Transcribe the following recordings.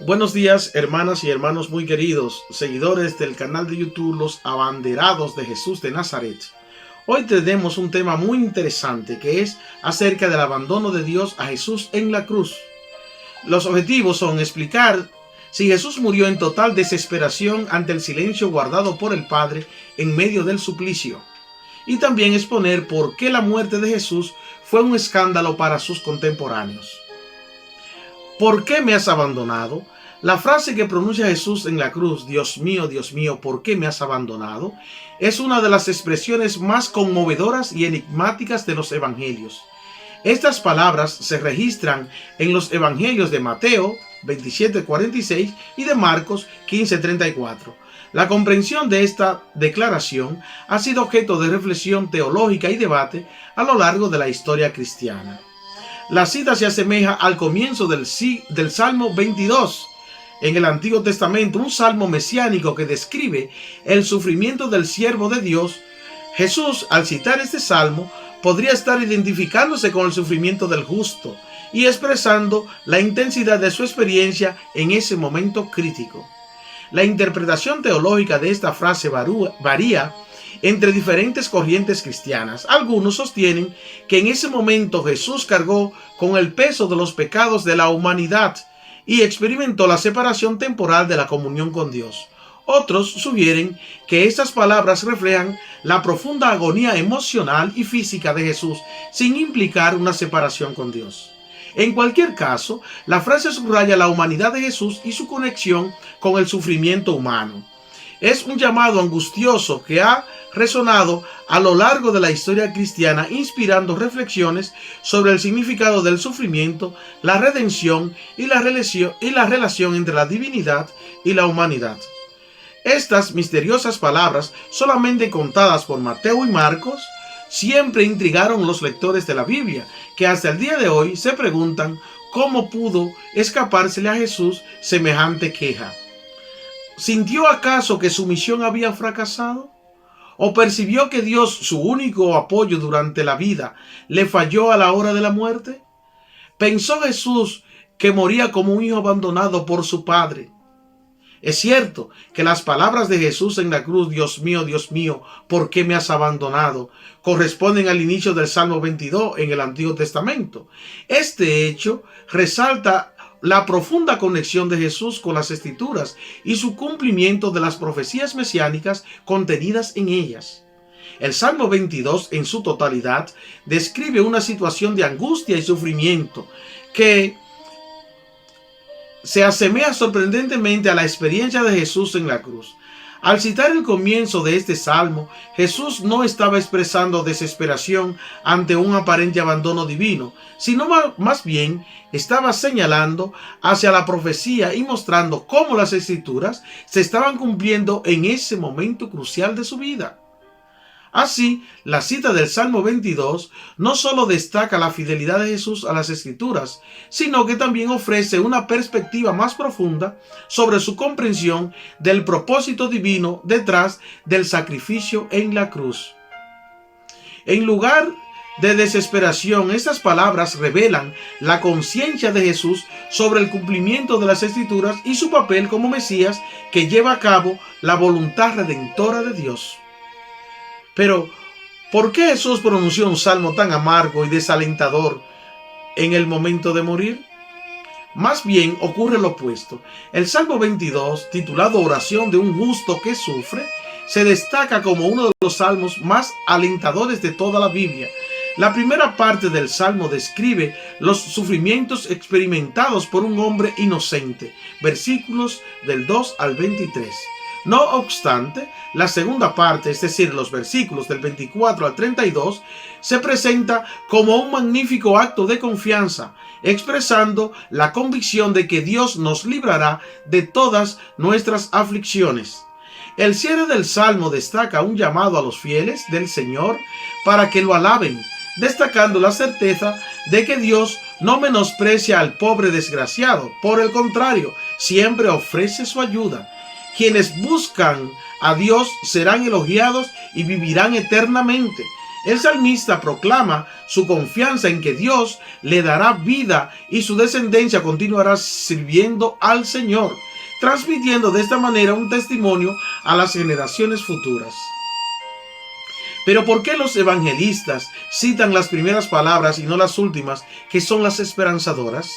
Buenos días, hermanas y hermanos muy queridos, seguidores del canal de YouTube Los Abanderados de Jesús de Nazaret. Hoy tenemos un tema muy interesante que es acerca del abandono de Dios a Jesús en la cruz. Los objetivos son explicar si Jesús murió en total desesperación ante el silencio guardado por el Padre en medio del suplicio, y también exponer por qué la muerte de Jesús fue un escándalo para sus contemporáneos. ¿Por qué me has abandonado? La frase que pronuncia Jesús en la cruz, Dios mío, ¿por qué me has abandonado?, es una de las expresiones más conmovedoras y enigmáticas de los evangelios. Estas palabras se registran en los evangelios de Mateo 27:46 y de Marcos 15:34. La comprensión de esta declaración ha sido objeto de reflexión teológica y debate a lo largo de la historia cristiana. La cita se asemeja al comienzo del Salmo 22 en el Antiguo Testamento, un salmo mesiánico que describe el sufrimiento del siervo de Dios. Jesús, al citar este salmo, podría estar identificándose con el sufrimiento del justo y expresando la intensidad de su experiencia en ese momento crítico. La interpretación teológica de esta frase varía entre diferentes corrientes cristianas. Algunos sostienen que en ese momento Jesús cargó con el peso de los pecados de la humanidad y experimentó la separación temporal de la comunión con Dios. Otros sugieren que estas palabras reflejan la profunda agonía emocional y física de Jesús sin implicar una separación con Dios. En cualquier caso, la frase subraya la humanidad de Jesús y su conexión con el sufrimiento humano. Es un llamado angustioso que ha resonado a lo largo de la historia cristiana, inspirando reflexiones sobre el significado del sufrimiento, la redención y la relación entre la divinidad y la humanidad. Estas misteriosas palabras, solamente contadas por Mateo y Marcos, siempre intrigaron a los lectores de la Biblia, que hasta el día de hoy se preguntan cómo pudo escapársele a Jesús semejante queja. ¿Sintió acaso que su misión había fracasado? ¿O percibió que Dios, su único apoyo durante la vida, le falló a la hora de la muerte? ¿Pensó Jesús que moría como un hijo abandonado por su padre? Es cierto que las palabras de Jesús en la cruz, Dios mío, ¿por qué me has abandonado?, corresponden al inicio del Salmo 22 en el Antiguo Testamento. Este hecho resalta la profunda conexión de Jesús con las Escrituras y su cumplimiento de las profecías mesiánicas contenidas en ellas. El Salmo 22 en su totalidad describe una situación de angustia y sufrimiento que se asemeja sorprendentemente a la experiencia de Jesús en la cruz. Al citar el comienzo de este salmo, Jesús no estaba expresando desesperación ante un aparente abandono divino, sino más bien estaba señalando hacia la profecía y mostrando cómo las Escrituras se estaban cumpliendo en ese momento crucial de su vida. Así, la cita del Salmo 22 no solo destaca la fidelidad de Jesús a las Escrituras, sino que también ofrece una perspectiva más profunda sobre su comprensión del propósito divino detrás del sacrificio en la cruz. En lugar de desesperación, estas palabras revelan la conciencia de Jesús sobre el cumplimiento de las Escrituras y su papel como Mesías que lleva a cabo la voluntad redentora de Dios. Pero, ¿por qué Jesús pronunció un salmo tan amargo y desalentador en el momento de morir? Más bien ocurre lo opuesto. El Salmo 22, titulado Oración de un justo que sufre, se destaca como uno de los salmos más alentadores de toda la Biblia. La primera parte del salmo describe los sufrimientos experimentados por un hombre inocente, versículos del 2 al 23. No obstante, la segunda parte, es decir, los versículos del 24 al 32, se presenta como un magnífico acto de confianza, expresando la convicción de que Dios nos librará de todas nuestras aflicciones. El cierre del Salmo destaca un llamado a los fieles del Señor para que lo alaben, destacando la certeza de que Dios no menosprecia al pobre desgraciado. Por el contrario, siempre ofrece su ayuda. Quienes buscan a Dios serán elogiados y vivirán eternamente. El salmista proclama su confianza en que Dios le dará vida y su descendencia continuará sirviendo al Señor, transmitiendo de esta manera un testimonio a las generaciones futuras. Pero ¿por qué los evangelistas citan las primeras palabras y no las últimas, que son las esperanzadoras?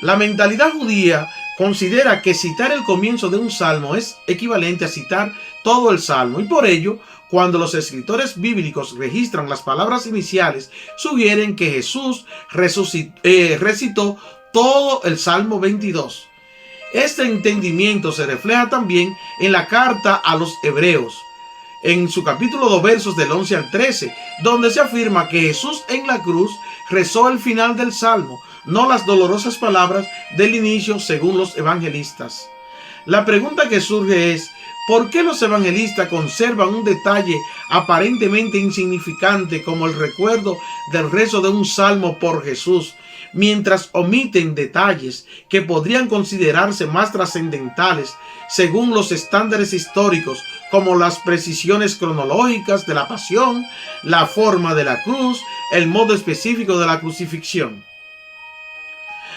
La mentalidad judía considera que citar el comienzo de un salmo es equivalente a citar todo el salmo, y por ello, cuando los escritores bíblicos registran las palabras iniciales, sugieren que Jesús recitó todo el Salmo 22. Este entendimiento se refleja también en la carta a los Hebreos, en su capítulo 2, versos del 11 al 13, donde se afirma que Jesús en la cruz rezó el final del Salmo, no las dolorosas palabras del inicio según los evangelistas. La pregunta que surge es, ¿por qué los evangelistas conservan un detalle aparentemente insignificante como el recuerdo del rezo de un salmo por Jesús, mientras omiten detalles que podrían considerarse más trascendentales según los estándares históricos, como las precisiones cronológicas de la pasión, la forma de la cruz, el modo específico de la crucifixión?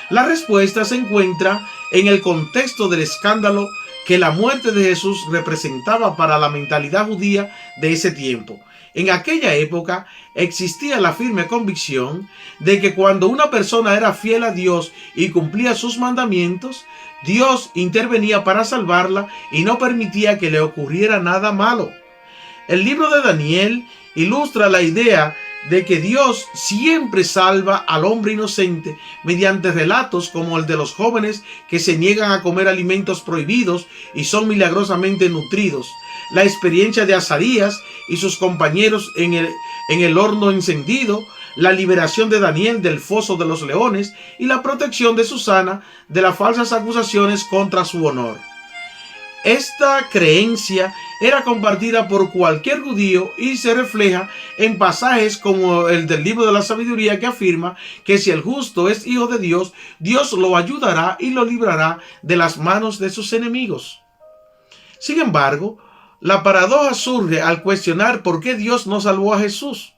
La respuesta se encuentra en el contexto del escándalo que la muerte de Jesús representaba para la mentalidad judía de ese tiempo. En aquella época existía la firme convicción de que cuando una persona era fiel a Dios y cumplía sus mandamientos, Dios intervenía para salvarla y no permitía que le ocurriera nada malo. El libro de Daniel ilustra la idea de que Dios siempre salva al hombre inocente mediante relatos como el de los jóvenes que se niegan a comer alimentos prohibidos y son milagrosamente nutridos, la experiencia de Azarías y sus compañeros en el horno encendido, la liberación de Daniel del foso de los leones y la protección de Susana de las falsas acusaciones contra su honor. Esta creencia era compartida por cualquier judío y se refleja en pasajes como el del libro de la sabiduría, que afirma que si el justo es hijo de Dios, Dios lo ayudará y lo librará de las manos de sus enemigos. Sin embargo, la paradoja surge al cuestionar por qué Dios no salvó a Jesús.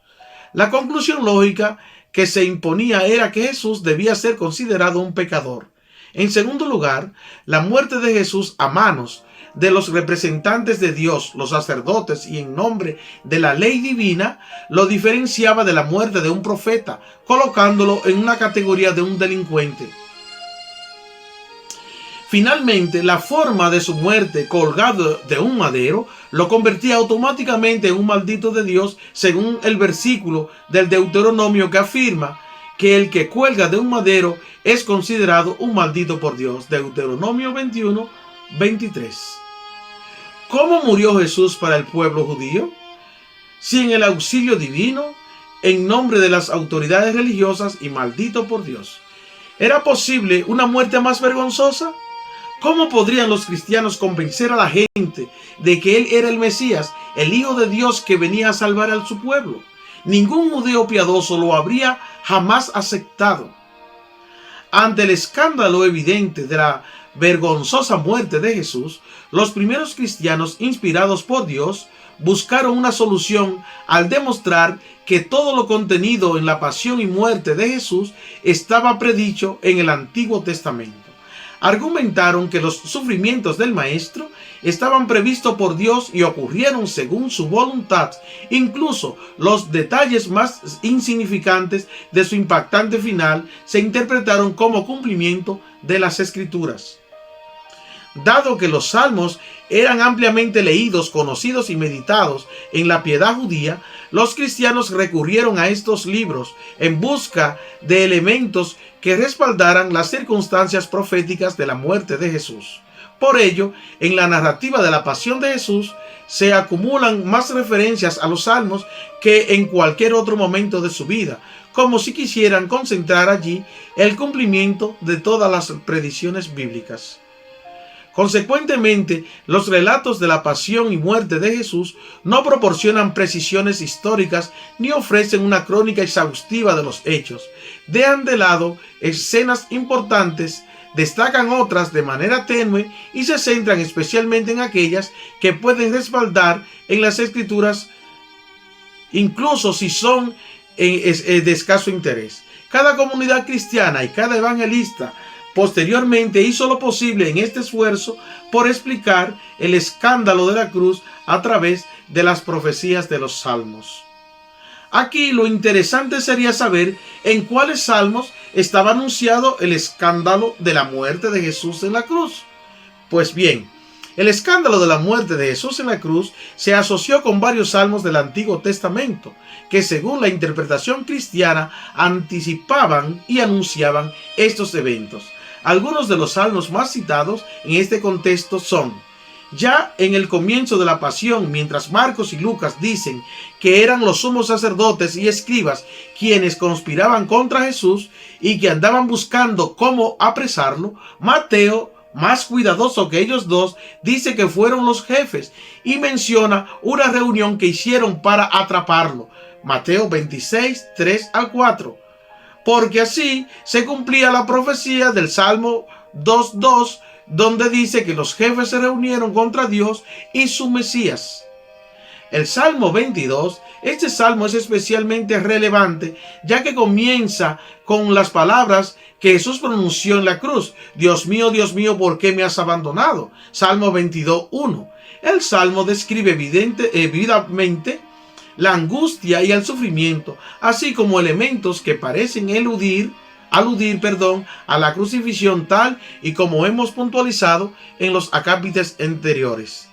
La conclusión lógica que se imponía era que Jesús debía ser considerado un pecador. En segundo lugar, la muerte de Jesús a manos de los representantes de Dios, los sacerdotes, y en nombre de la ley divina, lo diferenciaba de la muerte de un profeta, colocándolo en una categoría de un delincuente. Finalmente, la forma de su muerte, colgado de un madero, lo convertía automáticamente en un maldito de Dios, según el versículo del Deuteronomio que afirma que el que cuelga de un madero es considerado un maldito por Dios. Deuteronomio 21, 23. ¿Cómo murió Jesús para el pueblo judío? Sin el auxilio divino, en nombre de las autoridades religiosas y maldito por Dios. ¿Era posible una muerte más vergonzosa? ¿Cómo podrían los cristianos convencer a la gente de que Él era el Mesías, el Hijo de Dios que venía a salvar a su pueblo? Ningún judío piadoso lo habría jamás aceptado. Ante el escándalo evidente de la vergonzosa muerte de Jesús, los primeros cristianos, inspirados por Dios, buscaron una solución al demostrar que todo lo contenido en la pasión y muerte de Jesús estaba predicho en el Antiguo Testamento. Argumentaron que los sufrimientos del Maestro estaban previstos por Dios y ocurrieron según su voluntad. Incluso los detalles más insignificantes de su impactante final se interpretaron como cumplimiento de las Escrituras. Dado que los salmos eran ampliamente leídos, conocidos y meditados en la piedad judía, los cristianos recurrieron a estos libros en busca de elementos que respaldaran las circunstancias proféticas de la muerte de Jesús. Por ello, en la narrativa de la pasión de Jesús se acumulan más referencias a los salmos que en cualquier otro momento de su vida, como si quisieran concentrar allí el cumplimiento de todas las predicciones bíblicas. Consecuentemente, los relatos de la pasión y muerte de Jesús no proporcionan precisiones históricas ni ofrecen una crónica exhaustiva de los hechos. Dejan de lado escenas importantes, destacan otras de manera tenue y se centran especialmente en aquellas que pueden respaldar en las Escrituras incluso si son de escaso interés. Cada comunidad cristiana y cada evangelista posteriormente hizo lo posible en este esfuerzo por explicar el escándalo de la cruz a través de las profecías de los salmos. Aquí lo interesante sería saber en cuáles salmos estaba anunciado el escándalo de la muerte de Jesús en la cruz. Pues bien, el escándalo de la muerte de Jesús en la cruz se asoció con varios salmos del Antiguo Testamento, que según la interpretación cristiana anticipaban y anunciaban estos eventos. Algunos de los salmos más citados en este contexto son: ya en el comienzo de la pasión, mientras Marcos y Lucas dicen que eran los sumos sacerdotes y escribas quienes conspiraban contra Jesús y que andaban buscando cómo apresarlo, Mateo, más cuidadoso que ellos dos, dice que fueron los jefes y menciona una reunión que hicieron para atraparlo. Mateo 26, 3 al 4. Porque así se cumplía la profecía del Salmo 2:2, donde dice que los jefes se reunieron contra Dios y su Mesías. El Salmo 22, este salmo es especialmente relevante, ya que comienza con las palabras que Jesús pronunció en la cruz: Dios mío, ¿por qué me has abandonado? Salmo 22:1. El salmo describe evidentemente la angustia y el sufrimiento, así como elementos que parecen aludir a la crucifixión, tal y como hemos puntualizado en los acápites anteriores.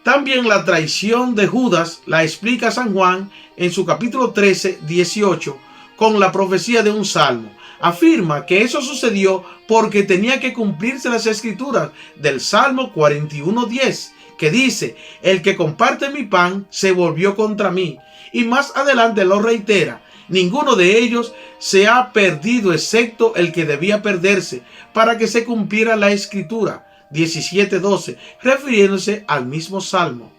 También la traición de Judas la explica San Juan en su capítulo 13, 18, con la profecía de un salmo. Afirma que eso sucedió porque tenía que cumplirse las escrituras del Salmo 41:10, que dice: el que comparte mi pan se volvió contra mí. Y más adelante lo reitera: ninguno de ellos se ha perdido excepto el que debía perderse, para que se cumpliera la escritura. 17:12, refiriéndose al mismo salmo.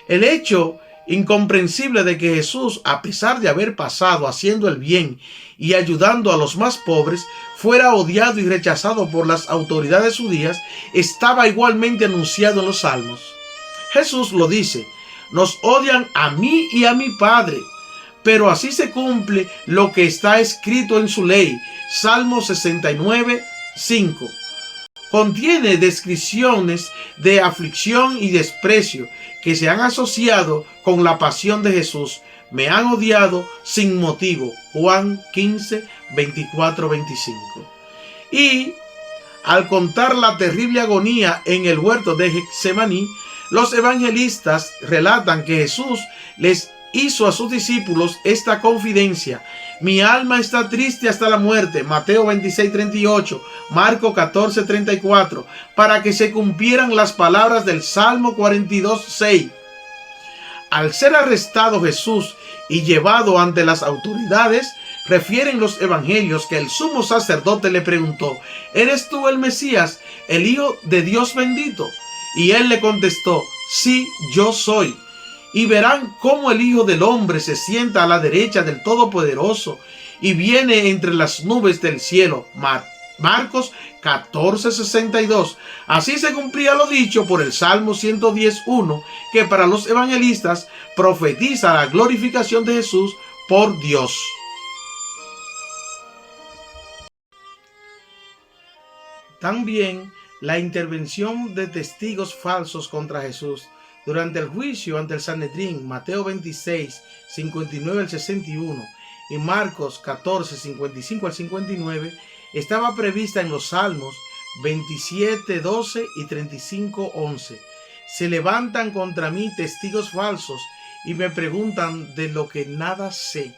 El hecho incomprensible de que Jesús, a pesar de haber pasado haciendo el bien y ayudando a los más pobres, fuera odiado y rechazado por las autoridades judías, estaba igualmente anunciado en los salmos. Jesús lo dice: nos odian a mí y a mi Padre. Pero así se cumple lo que está escrito en su ley. Salmo 69:5. Contiene descripciones de aflicción y desprecio que se han asociado con la pasión de Jesús. Me han odiado sin motivo. Juan 15:24-25. Y al contar la terrible agonía en el huerto de Getsemaní, los evangelistas relatan que Jesús les hizo a sus discípulos esta confidencia: mi alma está triste hasta la muerte. Mateo 26:38, Marcos 14:34, para que se cumplieran las palabras del Salmo 42:6. Al ser arrestado Jesús y llevado ante las autoridades, refieren los evangelios que el sumo sacerdote le preguntó: ¿eres tú el Mesías, el Hijo de Dios bendito? Y él le contestó: sí, yo soy. Y verán cómo el Hijo del Hombre se sienta a la derecha del Todopoderoso y viene entre las nubes del cielo. Marcos 14:62. Así se cumplía lo dicho por el Salmo 110:1, que para los evangelistas profetiza la glorificación de Jesús por Dios. También la intervención de testigos falsos contra Jesús durante el juicio ante el Sanedrín, Mateo 26:59-61 y Marcos 14:55-59, estaba prevista en los Salmos 27:12 y 35:11. Se levantan contra mí testigos falsos y me preguntan de lo que nada sé.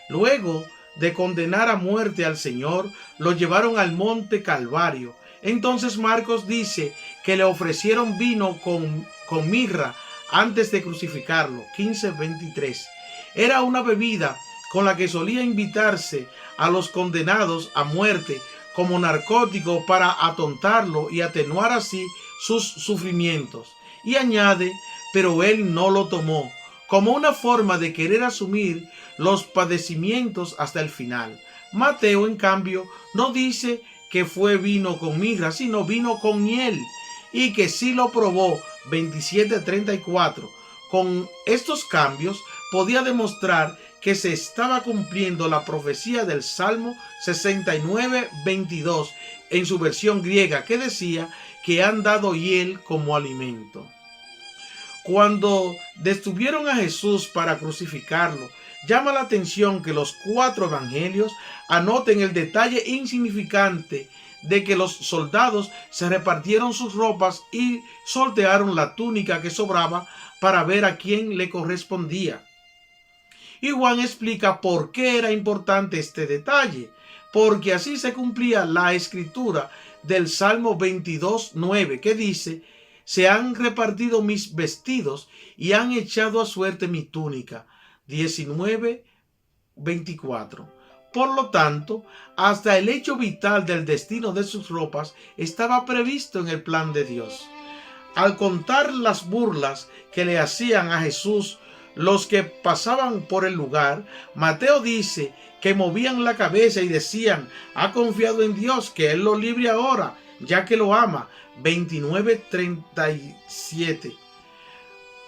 Luego de condenar a muerte al Señor, lo llevaron al monte Calvario. Entonces Marcos dice que le ofrecieron vino con mirra antes de crucificarlo. 15:23. Era una bebida con la que solía invitarse a los condenados a muerte como narcótico para atontarlo y atenuar así sus sufrimientos. Y añade: pero él no lo tomó, como una forma de querer asumir los padecimientos hasta el final. Mateo, en cambio, no dice que fue vino con mirra, sino vino con miel, y que sí lo probó. 27:34. Con estos cambios podía demostrar que se estaba cumpliendo la profecía del Salmo 69:22 en su versión griega, que decía que han dado hiel como alimento. Cuando detuvieron a Jesús para crucificarlo, llama la atención que los 4 evangelios anoten el detalle insignificante de que los soldados se repartieron sus ropas y sortearon la túnica que sobraba para ver a quién le correspondía. Y Juan explica por qué era importante este detalle, porque así se cumplía la escritura del Salmo 22:9, que dice: se han repartido mis vestidos y han echado a suerte mi túnica. 19:24. Por lo tanto, hasta el hecho vital del destino de sus ropas estaba previsto en el plan de Dios. Al contar las burlas que le hacían a Jesús los que pasaban por el lugar, Mateo dice que movían la cabeza y decían: ha confiado en Dios, que Él lo libre ahora, ya que lo ama. 29:37.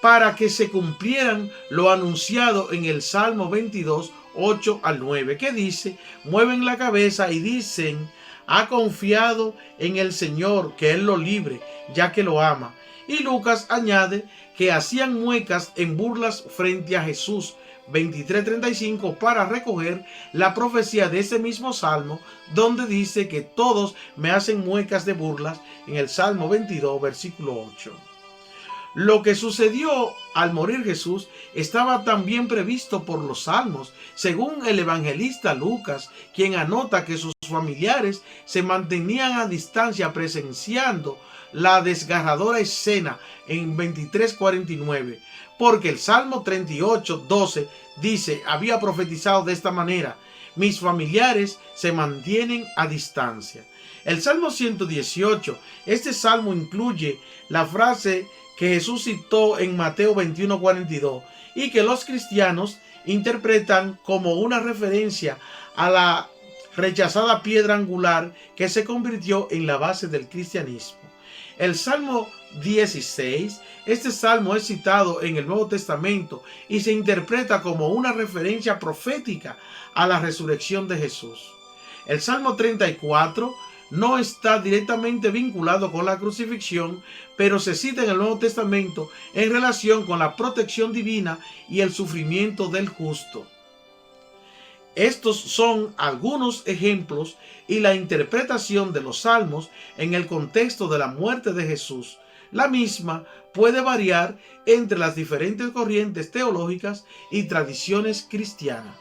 Para que se cumplieran lo anunciado en el Salmo 22:8-9, que dice: mueven la cabeza y dicen: ha confiado en el Señor, que Él lo libre, ya que lo ama. Y Lucas añade que hacían muecas en burlas frente a Jesús, 23:35, para recoger la profecía de ese mismo salmo, donde dice que todos me hacen muecas de burlas, en el Salmo 22, versículo 8. Lo que sucedió al morir Jesús estaba también previsto por los salmos, según el evangelista Lucas, quien anota que sus familiares se mantenían a distancia presenciando la desgarradora escena en 23:49, porque el Salmo 38:12 dice: había profetizado de esta manera: mis familiares se mantienen a distancia. El Salmo 118, este salmo incluye la frase que Jesús citó en Mateo 21:42 y que los cristianos interpretan como una referencia a la rechazada piedra angular que se convirtió en la base del cristianismo. El Salmo 16, este salmo es citado en el Nuevo Testamento y se interpreta como una referencia profética a la resurrección de Jesús. El Salmo 34 no está directamente vinculado con la crucifixión, pero se cita en el Nuevo Testamento en relación con la protección divina y el sufrimiento del justo. Estos son algunos ejemplos y la interpretación de los salmos en el contexto de la muerte de Jesús. La misma puede variar entre las diferentes corrientes teológicas y tradiciones cristianas.